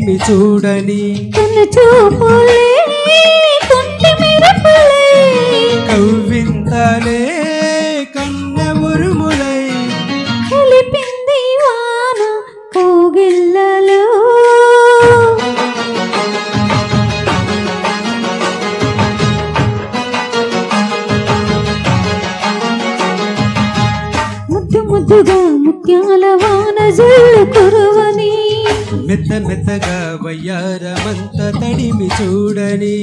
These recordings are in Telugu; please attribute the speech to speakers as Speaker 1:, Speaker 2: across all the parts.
Speaker 1: తడిమి చూడని
Speaker 2: కన్ను చూపులే కొంటె మెరుపులే
Speaker 1: కవ్వింతలే కన్నె ఉరుములై
Speaker 2: కలిపింది వాన కోగిళ్ళలో ముద్దు ముద్దుగా ముత్యాల వాన జల్లు కురవని
Speaker 1: మెత్త మెత్తగా వయ్యారమంత తడిమి చూడని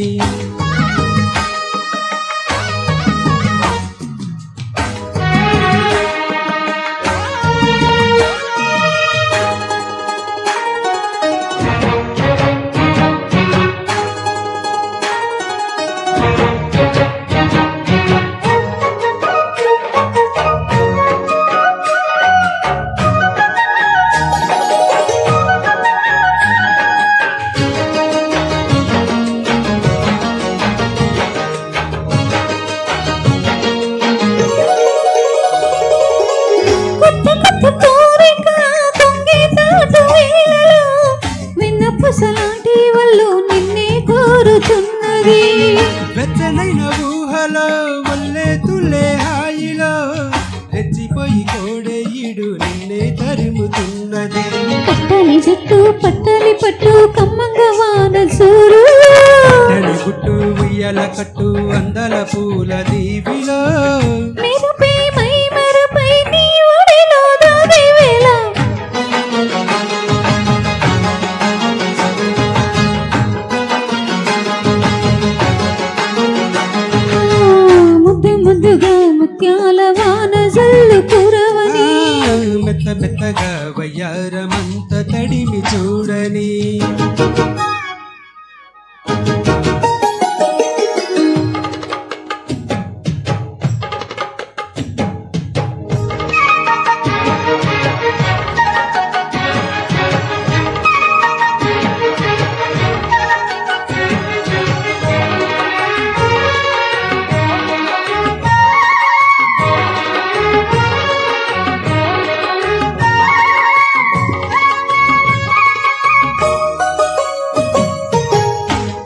Speaker 2: విన్నపుసలాంటి వాళ్ళు నిన్నే కోరుతున్నది
Speaker 1: వెచ్చనైన ఊహలో వల్లే తుల్లే హాయిలో రెచ్చిపోయి కోడేయుడు నిన్నే తరుముతున్నది
Speaker 2: పట్టని చెట్టు పట్టని పట్టు కమ్మంగా వాన సూరు
Speaker 1: గుట్టు ఉయ్యల కట్టు అందల పూల దీవిలో
Speaker 2: మెరుపై మై మెరుపై నీ ఒడిలో దాగి వేళ ముద్దు ముద్దుగా ముత్యాల వాన జల్లు కురవని
Speaker 1: మెత్త మెత్తగా వయ్యారమంత తడిమి చూడని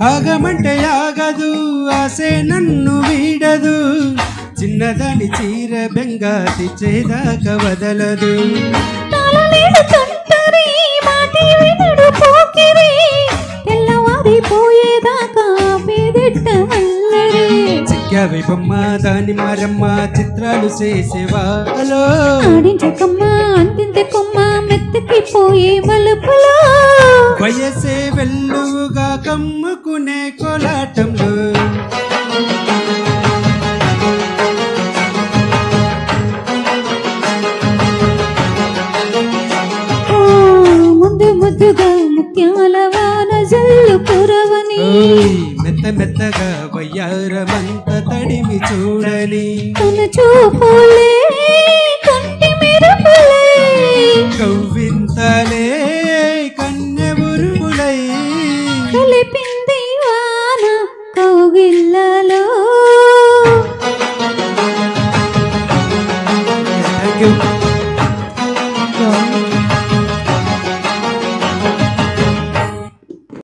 Speaker 1: ఆగమంటే ఆగదు ఆసే నన్ను వీడదు చిన్నదాని చీర బెంగా తెచ్చేదాకా వదలదు
Speaker 2: పోయేదాకా పేదెట్ట అల్లరి
Speaker 1: చిక్కావి బొమ్మ దాని మరమ్మ చిత్రాలు చేసేవాలో
Speaker 2: ఆడించకమ్మ అందించకమ్మ మెత్తకి పోయే మలుపులో
Speaker 1: వయసే వెల్లువుగా కమ్ముకునే కోలాటంలో
Speaker 2: ముద్దు ముద్దుగా ముత్యాల వాన జల్లు కురవని
Speaker 1: మెత్త మెత్తగా వయ్యారమంత తడిమి చూడని
Speaker 2: కన్ను చూపులే కొంటె మెరుపులే
Speaker 1: కవ్వింతలే కన్నె ఉరుములై
Speaker 2: కలిపింది వాన కౌగిళ్ళలో
Speaker 1: Thank you.